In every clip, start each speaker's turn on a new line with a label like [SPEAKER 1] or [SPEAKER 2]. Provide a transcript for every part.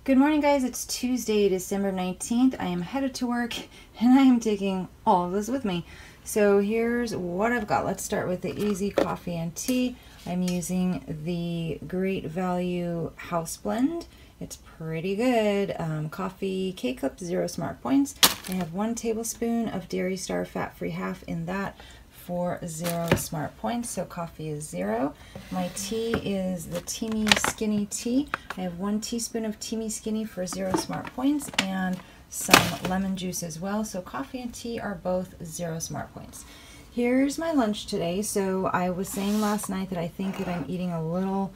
[SPEAKER 1] Good morning, guys. It's Tuesday, December 19th. I am headed to work and I am taking all of this with me. So here's what I've got. Let's start with the easy coffee and tea. I'm using the Great Value House Blend. It's pretty good. Coffee K-Cup, 0 smart points. I have 1 tablespoon of Dairy Star fat-free half in that for 0 smart points, so coffee is 0. My tea is the Teamy Skinny tea. I have 1 teaspoon of Teamy Skinny for 0 smart points and some lemon juice as well, so coffee and tea are both 0 smart points. Here's my lunch today. So I was saying last night that I think that I'm eating a little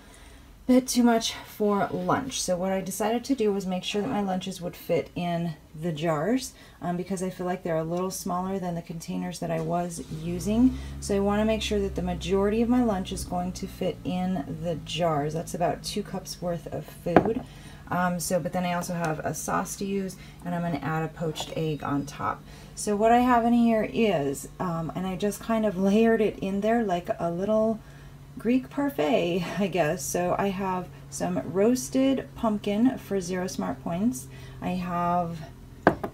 [SPEAKER 1] bit too much for lunch. So what I decided to do was make sure that my lunches would fit in the jars because I feel like they're a little smaller than the containers that I was using. So I want to make sure that the majority of my lunch is going to fit in the jars. That's about 2 cups worth of food. But then I also have a sauce to use, and I'm going to add a poached egg on top. So what I have in here is, and I just kind of layered it in there like a little Greek parfait, I guess. So I have some roasted pumpkin for 0 smart points. I have,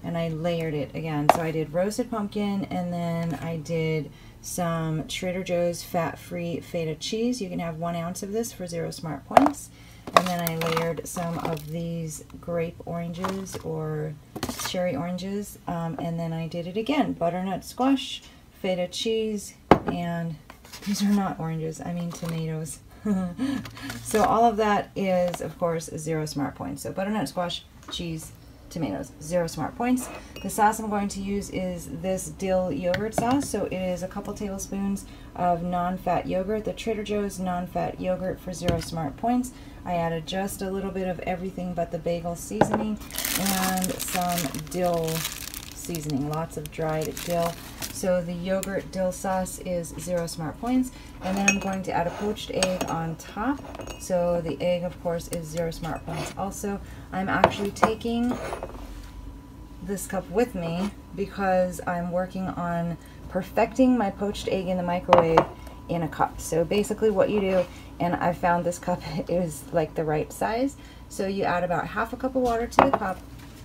[SPEAKER 1] and I layered it again. So I did roasted pumpkin, and then I did some Trader Joe's fat-free feta cheese. You can have 1 ounce of this for 0 smart points. And then I layered some of these grape oranges or cherry oranges. And then I did it again. Butternut squash, feta cheese, and these are not oranges, I mean tomatoes. So all of that is, of course, 0 smart points. So butternut squash, cheese, tomatoes, 0 smart points. The sauce I'm going to use is this dill yogurt sauce. So it is a couple tablespoons of non-fat yogurt, the Trader Joe's non-fat yogurt for 0 smart points. I added just a little bit of everything but the bagel seasoning and some dill seasoning, lots of dried dill. So the yogurt dill sauce is 0 smart points. And then I'm going to add a poached egg on top. So the egg, of course, is 0 smart points also. I'm actually taking this cup with me because I'm working on perfecting my poached egg in the microwave in a cup. So basically what you do, and I found this cup is like the right size. So you add about ½ cup of water to the cup,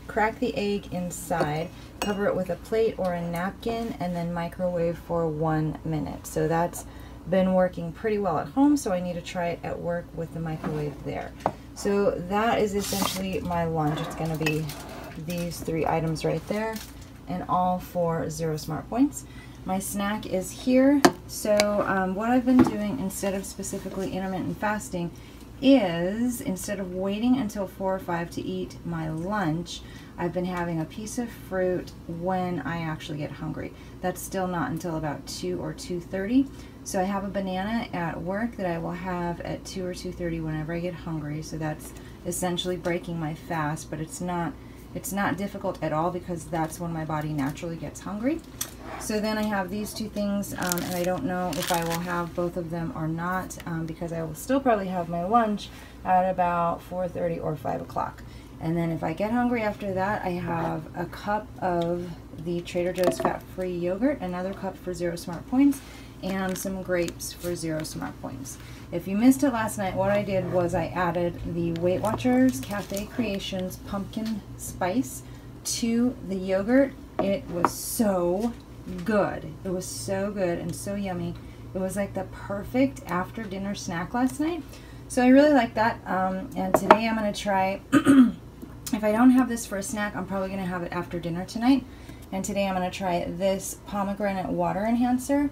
[SPEAKER 1] crack the egg inside, cover it with a plate or a napkin, and then microwave for 1 minute. So that's been working pretty well at home, so I need to try it at work with the microwave there. So that is essentially my lunch. It's going to be these 3 items right there, and all for 0 smart points. My snack is here. So what I've been doing instead of specifically intermittent fasting is, instead of waiting until 4 or 5 to eat my lunch, I've been having a piece of fruit when I actually get hungry. That's still not until about 2 or 2:30. So I have a banana at work that I will have at 2 or 2:30 whenever I get hungry. So that's essentially breaking my fast, but it's not difficult at all because that's when my body naturally gets hungry. So then I have these 2 things, and I don't know if I will have both of them or not because I will still probably have my lunch at about 4:30 or 5 o'clock. And then if I get hungry after that, I have a cup of the Trader Joe's fat-free yogurt, another cup for 0 smart points, and some grapes for 0 smart points. If you missed it last night, what I did was I added the Weight Watchers Cafe Creations pumpkin spice to the yogurt. It was so good. It was so good and so yummy. It was like the perfect after dinner snack last night. So I really like that. And today I'm going to try, if I don't have this for a snack, I'm probably going to have it after dinner tonight. And today I'm going to try this pomegranate water enhancer.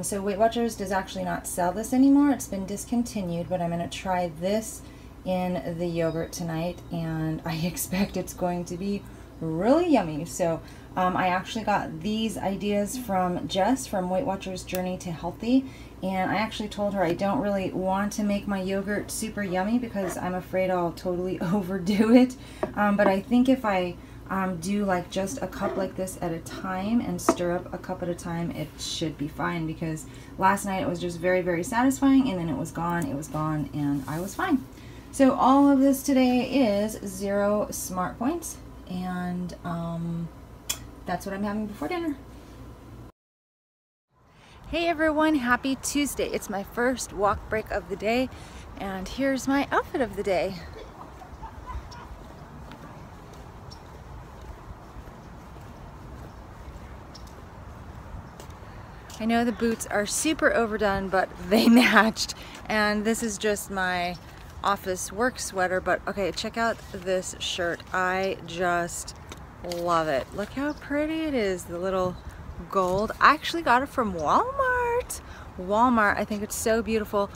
[SPEAKER 1] So Weight Watchers does actually not sell this anymore. It's been discontinued, but I'm going to try this in the yogurt tonight, and I expect it's going to be really yummy. So I actually got these ideas from Jess from Weight Watchers Journey to Healthy, and I actually told her I don't really want to make my yogurt super yummy because I'm afraid I'll totally overdo it. But I think if I do like just a cup like this at a time and stir up a cup at a time, it should be fine, because last night it was just very, very satisfying, and then it was gone, and I was fine. So all of this today is 0 smart points, and that's what I'm having before dinner. Hey everyone, happy Tuesday. It's my first walk break of the day, and here's my outfit of the day. I know the boots are super overdone, but they matched. And this is just my office work sweater, but okay, check out this shirt. I just love it. Look how pretty it is, the little gold. I actually got it from Walmart. I think it's so beautiful,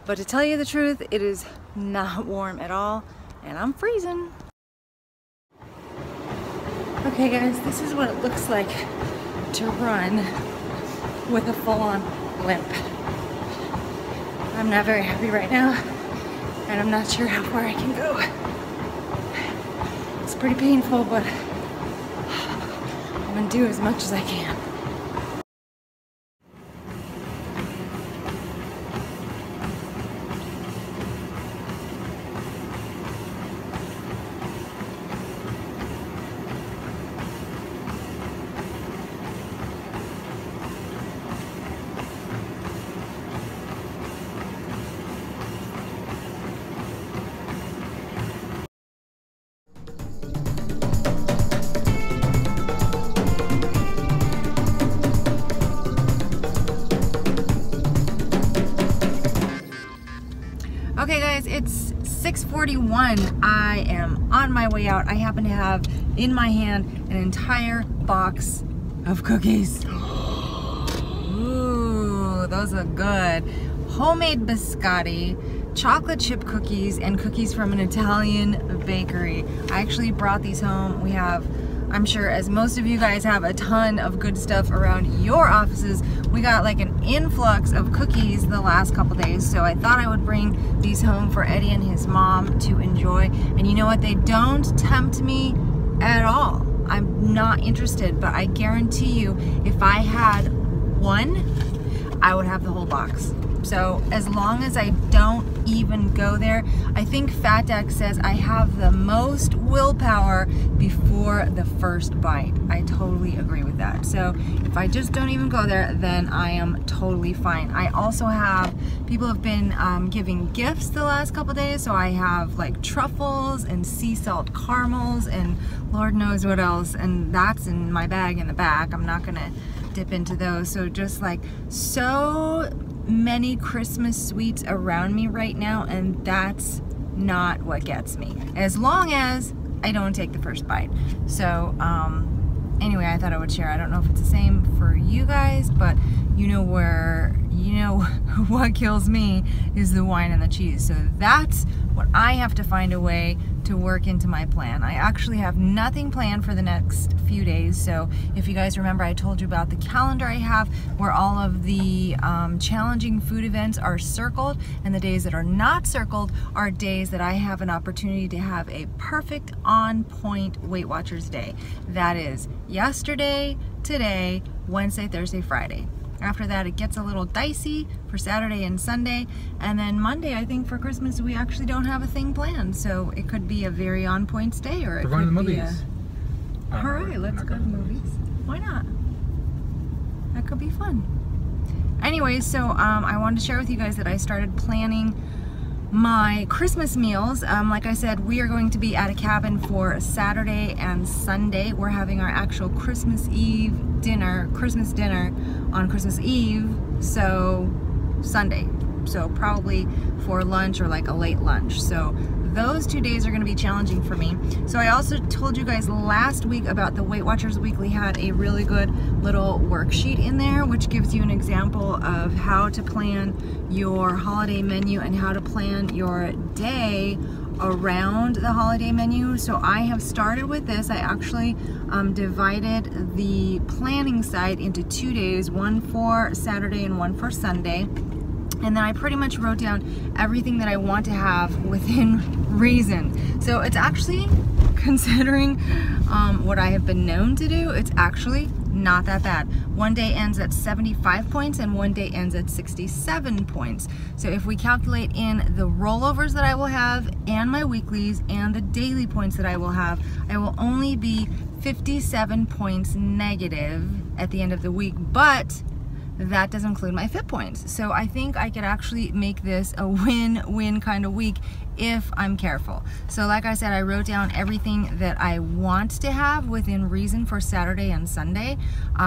[SPEAKER 1] but to tell you the truth, it is not warm at all, and I'm freezing. Okay guys, this is what it looks like to run with a full-on limp. I'm not very happy right now, and I'm not sure how far I can go. It's pretty painful, but I'm gonna do as much as I can. Okay guys, it's 6:41. I am on my way out. I happen to have in my hand an entire box of cookies. Ooh, those look good. Homemade biscotti, chocolate chip cookies, and cookies from an Italian bakery. I actually brought these home. We have, I'm sure as most of you guys have, a ton of good stuff around your offices. We got like an influx of cookies the last couple days, so I thought I would bring these home for Eddie and his mom to enjoy. And you know what? They don't tempt me at all. I'm not interested, but I guarantee you if I had one, I would have the whole box. So as long as I don't even go there, I think Fat Deck says I have the most willpower before the first bite. I totally agree with that. So if I just don't even go there, then I am totally fine. I also have, people have been giving gifts the last couple days, so I have like truffles and sea salt caramels and Lord knows what else, and that's in my bag in the back. I'm not gonna dip into those. So just like so many Christmas sweets around me right now, and that's not what gets me, as long as I don't take the first bite. So anyway, I thought I would share. I don't know if it's the same for you guys, but you know what kills me is the wine and the cheese. So that's what I have to find a way to work into my plan. I actually have nothing planned for the next few days. So if you guys remember, I told you about the calendar I have where all of the challenging food events are circled, and the days that are not circled are days that I have an opportunity to have a perfect on point Weight Watchers day. That is yesterday, today, Wednesday, Thursday, Friday. After that, it gets a little dicey for Saturday and Sunday. And then Monday, I think for Christmas, we actually don't have a thing planned. So it could be a very on point stay, or it could be
[SPEAKER 2] the movies.
[SPEAKER 1] All right, let's go to the movies. Why not? That could be fun. Anyway, so I wanted to share with you guys that I started planning my Christmas meals. Like I said, we are going to be at a cabin for Saturday and Sunday. We're having our actual Christmas Eve dinner, Christmas dinner on Christmas Eve, so Sunday. So probably for lunch or like a late lunch. So those 2 days are going to be challenging for me. So I also told you guys last week about the Weight Watchers Weekly had a really good little worksheet in there, which gives you an example of how to plan your holiday menu and how to plan your day around the holiday menu. So I have started with this. I actually divided the planning side into 2 days, one for Saturday and one for Sunday. And then I pretty much wrote down everything that I want to have within reason. So it's actually, considering what I have been known to do, it's actually not that bad. One day ends at 75 points and one day ends at 67 points. So if we calculate in the rollovers that I will have and my weeklies and the daily points that I will have, I will only be 57 points negative at the end of the week. But that doesn't include my fit points. So I think I could actually make this a win-win kind of week if I'm careful. So like I said, I wrote down everything that I want to have within reason for Saturday and Sunday.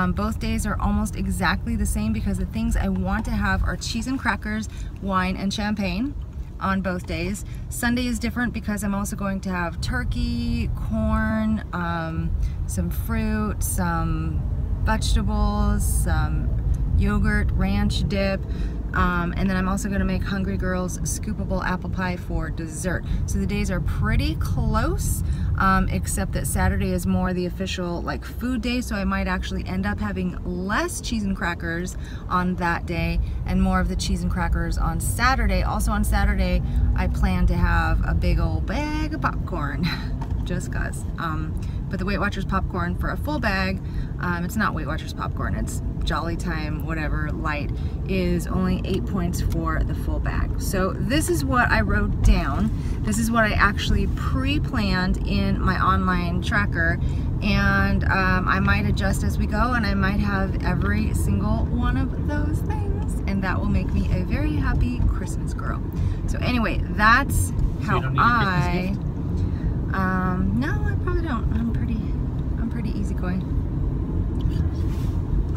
[SPEAKER 1] Both days are almost exactly the same because the things I want to have are cheese and crackers, wine, and champagne on both days. Sunday is different because I'm also going to have turkey, corn, some fruit, some vegetables, some yogurt, ranch dip, and then I'm also going to make Hungry Girls scoopable apple pie for dessert. So the days are pretty close, except that Saturday is more the official like food day, so I might actually end up having less cheese and crackers on that day and more of the cheese and crackers on Saturday. Also on Saturday I plan to have a big old bag of popcorn just cause. But the Weight Watchers popcorn for a full bag, it's not Weight Watchers popcorn, it's Jolly Time, whatever, light, is only 8 points for the full bag. So this is what I wrote down. This is what I actually pre-planned in my online tracker, and I might adjust as we go, and I might have every single one of those things, and that will make me a very happy Christmas girl. So anyway, that's how I... no, I probably don't. I'm pretty easygoing.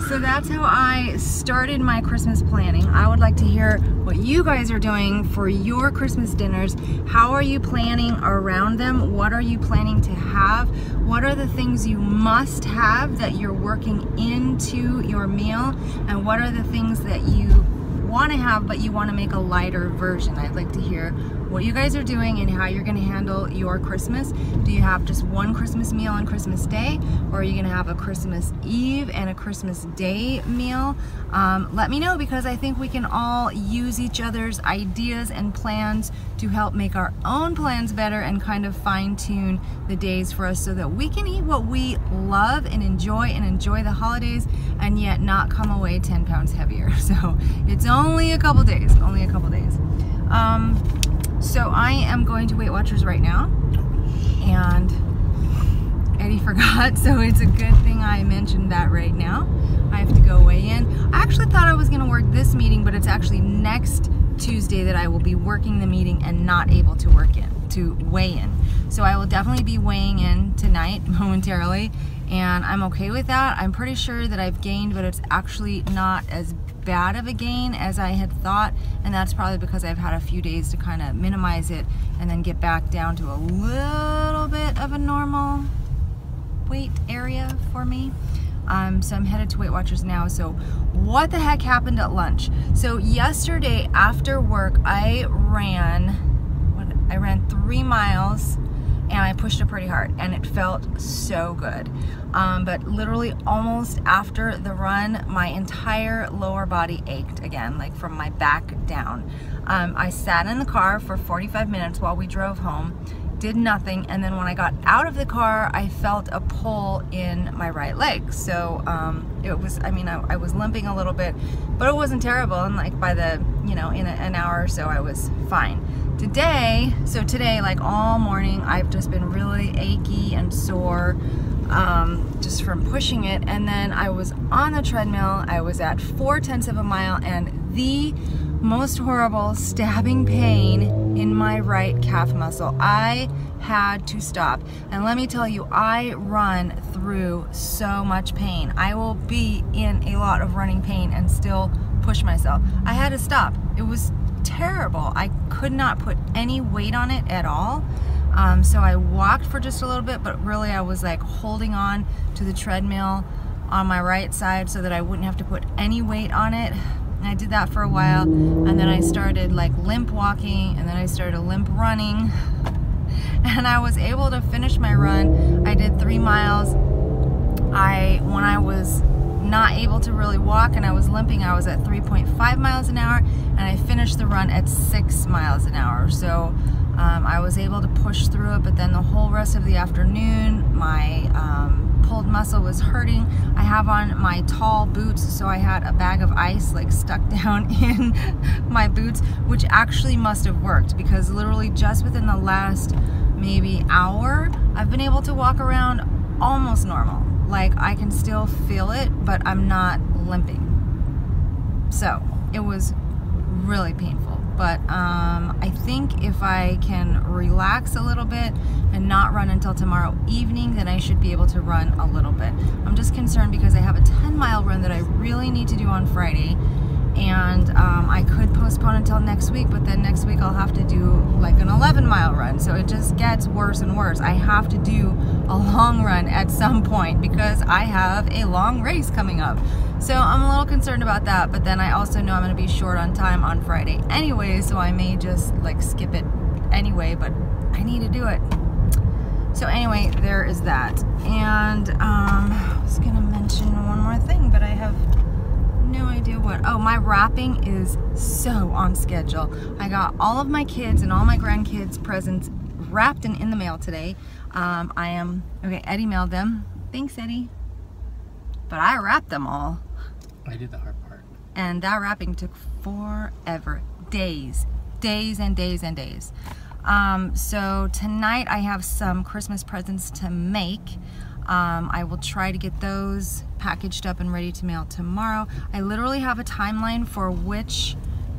[SPEAKER 1] So that's how I started my Christmas planning. I would like to hear what you guys are doing for your Christmas dinners. How are you planning around them? What are you planning to have? What are the things you must have that you're working into your meal? And what are the things that you want to have but you want to make a lighter version? I'd like to hear what you guys are doing and how you're going to handle your Christmas. Do you have just one Christmas meal on Christmas Day, or are you going to have a Christmas Eve and a Christmas Day meal? Let me know, because I think we can all use each other's ideas and plans to help make our own plans better and kind of fine-tune the days for us so that we can eat what we love and enjoy the holidays and yet not come away 10 pounds heavier. So it's only a couple days, So I am going to Weight Watchers right now, and Eddie forgot, so it's a good thing I mentioned that right now. I have to go weigh in. I actually thought I was going to work this meeting, but it's actually next Tuesday that I will be working the meeting and not able to weigh in. So I will definitely be weighing in tonight momentarily, and I'm okay with that. I'm pretty sure that I've gained, but it's actually not as bad of a gain as I had thought, and that's probably because I've had a few days to kind of minimize it and then get back down to a little bit of a normal weight area for me. So I'm headed to Weight Watchers now. So what the heck happened at lunch? So yesterday after work I ran 3 miles and I pushed it pretty hard and it felt so good. But literally almost after the run, my entire lower body ached again, like from my back down. I sat in the car for 45 minutes while we drove home, did nothing, and then when I got out of the car, I felt a pull in my right leg. So it was, I mean, I was limping a little bit, but it wasn't terrible, and like by the, you know, in an hour or so, I was fine. Today, like all morning, I've just been really achy and sore just from pushing it, and then I was on the treadmill. I was at 4/10 of a mile, and the most horrible stabbing pain in my right calf muscle. I had to stop, and let me tell you, I run through so much pain. I will be in a lot of running pain and still push myself. I had to stop. It was terrible. I could not put any weight on it at all. So I walked for just a little bit, but really I was like holding on to the treadmill on my right side so that I wouldn't have to put any weight on it. And I did that for a while, and then I started like limp walking, and then I started limp running, and I was able to finish my run. I did 3 miles. When I was not able to really walk and I was limping, I was at 3.5 miles an hour, and I finished the run at 6 miles an hour. So I was able to push through it, but then the whole rest of the afternoon, my pulled muscle was hurting. I have on my tall boots, so I had a bag of ice like stuck down in my boots, which actually must have worked, because literally just within the last maybe hour, I've been able to walk around almost normal. Like I can still feel it, but I'm not limping. So it was really painful, but I think if I can relax a little bit and not run until tomorrow evening, then I should be able to run a little bit. I'm just concerned because I have a 10-mile run that I really need to do on Friday, and I could postpone until next week, but then next week I'll have to do like an 11-mile run, so it just gets worse and worse. I have to do a long run at some point because I have a long race coming up. So I'm a little concerned about that, but then I also know I'm going to be short on time on Friday anyway, so I may just like skip it anyway, but I need to do it. So anyway, there is that. And I was going to mention one more thing, but I have no idea what. Oh, my wrapping is so on schedule. I got all of my kids and all my grandkids' presents wrapped and in the mail today. Okay, Eddie mailed them. Thanks, Eddie. But I wrapped them all.
[SPEAKER 2] I did the hard part.
[SPEAKER 1] And that wrapping took forever. Days and days and days. So tonight I have some Christmas presents to make. I will try to get those packaged up and ready to mail tomorrow. I literally have a timeline for which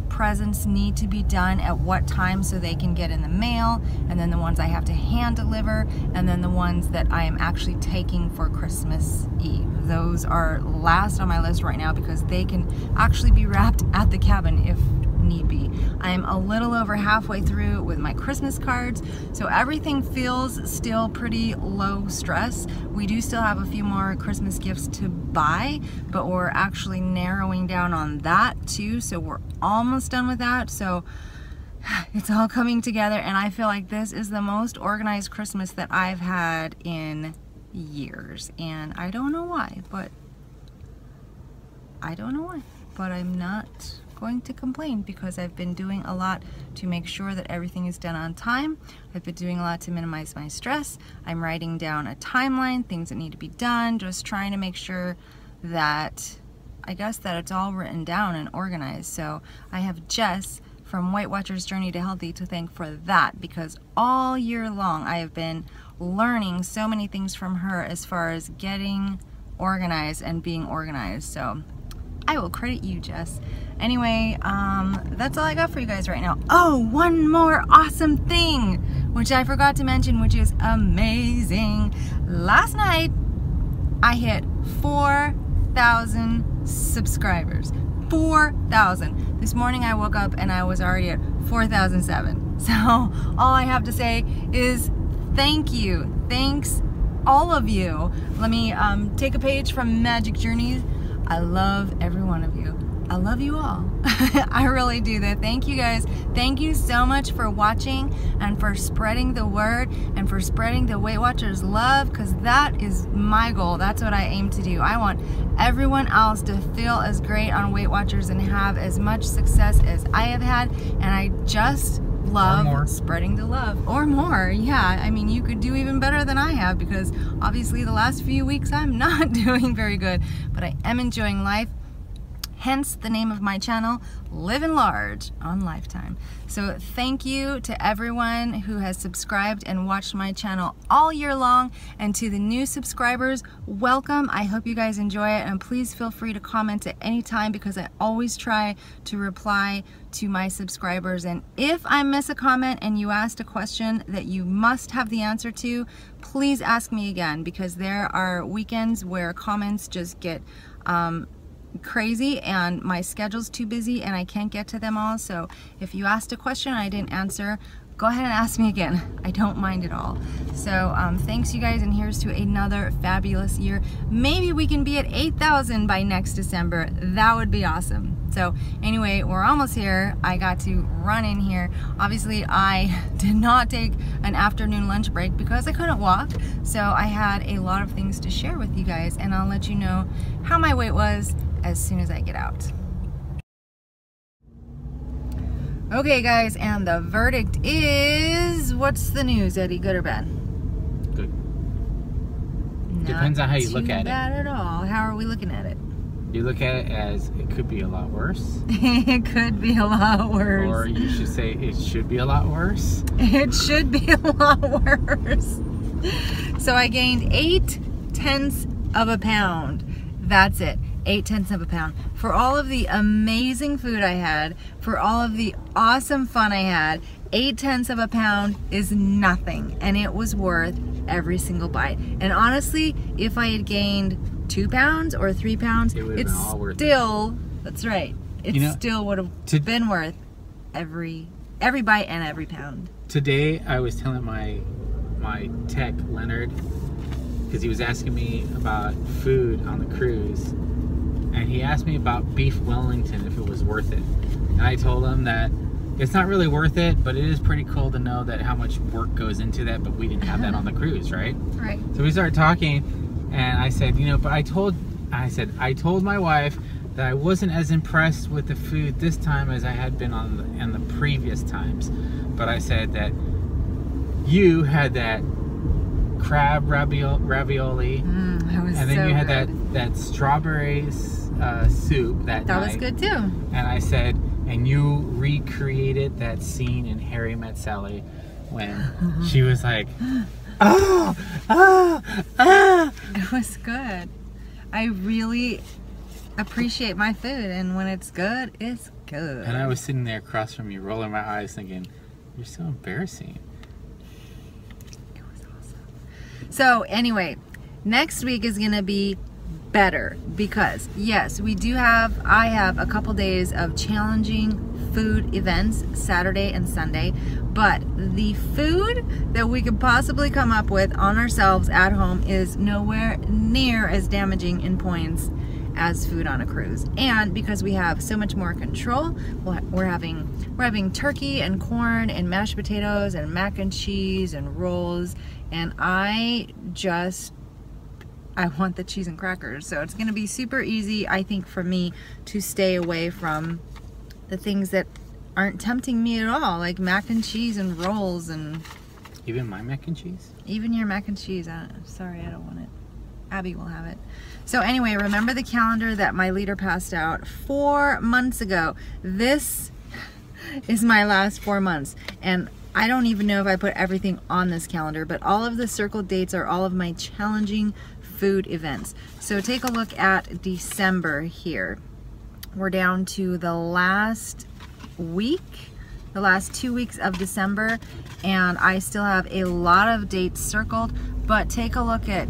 [SPEAKER 1] presents need to be done at what time so they can get in the mail, and then the ones I have to hand deliver, and then the ones that I am actually taking for Christmas Eve. Those are last on my list right now because they can actually be wrapped at the cabin if need be. I'm a little over halfway through with my Christmas cards, so everything feels still pretty low stress. We do still have a few more Christmas gifts to buy, but we're actually narrowing down on that too, so we're almost done with that. So it's all coming together, and I feel like this is the most organized Christmas that I've had in years, and I don't know why, but I'm not going to complain because I've been doing a lot to make sure that everything is done on time. I've been doing a lot to minimize my stress. I'm writing down a timeline, things that need to be done, just trying to make sure that, I guess, that it's all written down and organized. So I have Jess from Weight Watchers Journey to Healthy to thank for that, because all year long I have been learning so many things from her as far as getting organized and being organized. So I will credit you, Jess. Anyway, that's all I got for you guys right now. Oh, one more awesome thing, which I forgot to mention, which is amazing. Last night, I hit 4,000 subscribers. 4,000. This morning I woke up and I was already at 4,007. So all I have to say is thank you. Thanks, all of you. Let me take a page from Magic Journeys. I love every one of you. I love you all. I really do that. Thank you guys. Thank you so much for watching and for spreading the word and for spreading the Weight Watchers love, because that is my goal. That's what I aim to do. I want everyone else to feel as great on Weight Watchers and have as much success as I have had, and I just love spreading the love. Or more. Yeah, I mean, you could do even better than I have, because obviously the last few weeks I'm not doing very good, but I am enjoying life. Hence the name of my channel, Living Large on Lifetime. So thank you to everyone who has subscribed and watched my channel all year long, and to the new subscribers, welcome. I hope you guys enjoy it, and please feel free to comment at any time, because I always try to reply to my subscribers. And if I miss a comment and you asked a question that you must have the answer to, please ask me again, because there are weekends where comments just get crazy and my schedule's too busy and I can't get to them all. So if you asked a question and I didn't answer, go ahead and ask me again. I don't mind at all. So thanks you guys, and here's to another fabulous year. Maybe we can be at 8,000 by next December. That would be awesome. So anyway, we're almost here. I got to run in here. Obviously I did not take an afternoon lunch break because I couldn't walk, so I had a lot of things to share with you guys, and I'll let you know how my weight was as soon as I get out. Okay guys, and the verdict is, what's the news, Eddie? Good or bad?
[SPEAKER 2] Good. Depends on how you look at it.
[SPEAKER 1] Not bad at all. How are we looking at it?
[SPEAKER 2] You look at it as it could be a lot worse.
[SPEAKER 1] It could be a lot worse.
[SPEAKER 2] Or you should say it should be a lot worse.
[SPEAKER 1] It should be a lot worse. So I gained 0.8 of a pound. That's it. 8/10 of a pound. For all of the amazing food I had, for all of the awesome fun I had, 8/10 of a pound is nothing, and it was worth every single bite. And honestly, if I had gained 2 pounds or 3 pounds, it's still, that's right, it still would have been worth every bite and every pound.
[SPEAKER 2] Today I was telling my tech, Leonard, because he was asking me about food on the cruise, and he asked me about beef Wellington, if it was worth it. And I told him that it's not really worth it, but it is pretty cool to know that how much work goes into that, but we didn't have that on the cruise, right? Right. So we started talking, and I said, but I told my wife that I wasn't as impressed with the food this time as I had been on the previous times. But I said that you had that crab ravioli,
[SPEAKER 1] that was
[SPEAKER 2] and then
[SPEAKER 1] so
[SPEAKER 2] you had
[SPEAKER 1] good.
[SPEAKER 2] that strawberry soup that night.
[SPEAKER 1] Was good too.
[SPEAKER 2] And I said, and you recreated that scene in Harry Met Sally when she was like, ah, ah, ah.
[SPEAKER 1] It was good. I really appreciate my food, and when it's good, it's good.
[SPEAKER 2] And I was sitting there across from you, rolling my eyes, thinking, "You're so embarrassing."
[SPEAKER 1] It was awesome. So anyway, next week is gonna be better because yes, I have a couple days of challenging food events, Saturday and Sunday, but the food that we could possibly come up with on ourselves at home is nowhere near as damaging in points as food on a cruise. And because we have so much more control, we're having turkey and corn and mashed potatoes and mac and cheese and rolls, and I want the cheese and crackers. So it's gonna be super easy, I think, for me to stay away from the things that aren't tempting me at all, like mac and cheese and rolls and...
[SPEAKER 2] Even my mac and cheese?
[SPEAKER 1] Even your mac and cheese. Sorry, I don't want it. Abby will have it. So anyway, remember the calendar that my leader passed out 4 months ago. This is my last 4 months, and I don't even know if I put everything on this calendar, but all of the circled dates are all of my challenging food events. So take a look at December here. We're down to the last week, the last 2 weeks of December, and I still have a lot of dates circled, but take a look at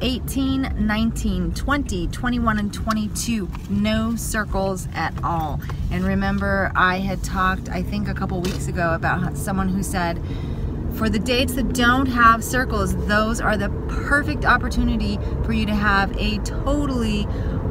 [SPEAKER 1] 18, 19, 20, 21, and 22, no circles at all. And remember, I had talked, I think a couple weeks ago, about someone who said, for the dates that don't have circles, those are the perfect opportunity for you to have a totally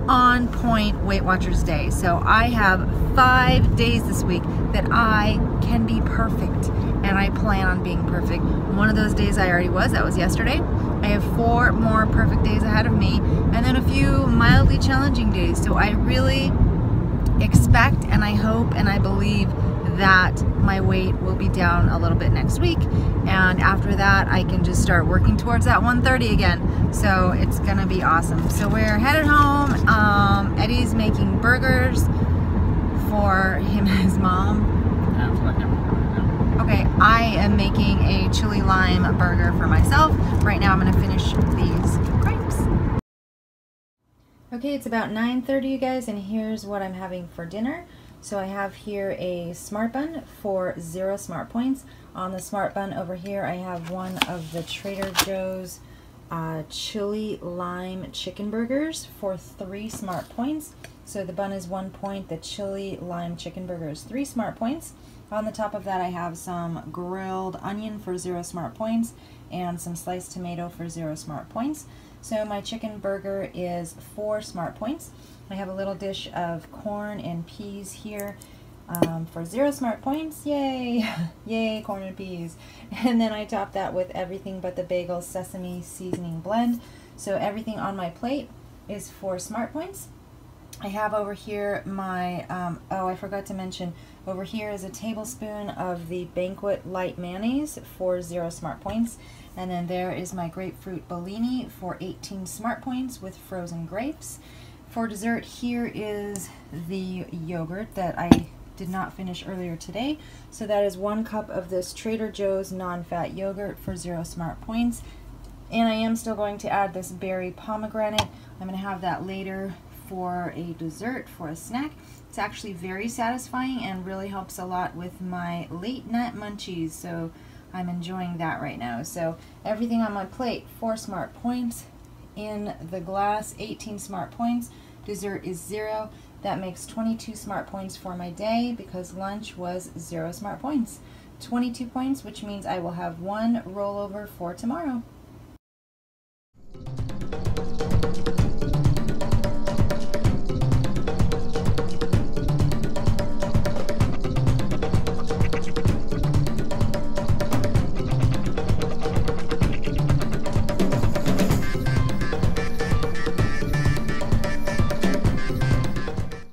[SPEAKER 1] on point Weight Watchers day. So I have 5 days this week that I can be perfect, and I plan on being perfect. One of those days I already was, that was yesterday. I have 4 more perfect days ahead of me, and then a few mildly challenging days. So I really expect, and I hope, and I believe that my weight will be down a little bit next week, and after that I can just start working towards that 130 again. So it's gonna be awesome. So we're headed home. Eddie's making burgers for him and his mom. Okay, I am making a chili lime burger for myself. Right now I'm gonna finish these grapes. Okay, it's about 9:30, you guys, and here's what I'm having for dinner. So I have here a Smart Bun for 0 Smart Points. On the Smart Bun over here, I have one of the Trader Joe's chili lime chicken burgers for 3 Smart Points. So the bun is 1 point, the chili lime chicken burger is 3 Smart Points. On the top of that, I have some grilled onion for 0 Smart Points and some sliced tomato for 0 Smart Points. So my chicken burger is 4 Smart Points. I have a little dish of corn and peas here for 0 Smart Points. Yay! Yay, corn and peas. And then I top that with everything but the bagel sesame seasoning blend. So everything on my plate is 4 Smart Points. I have over here my, oh, I forgot to mention, over here is a tablespoon of the Banquet Light Mayonnaise for 0 Smart Points. And then there is my grapefruit Bellini for 18 Smart Points with frozen grapes. For dessert, here is the yogurt that I did not finish earlier today. So that is 1 cup of this Trader Joe's non-fat yogurt for 0 Smart Points. And I am still going to add this berry pomegranate. I'm going to have that later for a dessert, for a snack. It's actually very satisfying and really helps a lot with my late night munchies, so I'm enjoying that right now. So everything on my plate, 4 smart points. In the glass, 18 smart points. Dessert is 0. That makes 22 smart points for my day because lunch was 0 smart points. 22 points, which means I will have 1 rollover for tomorrow.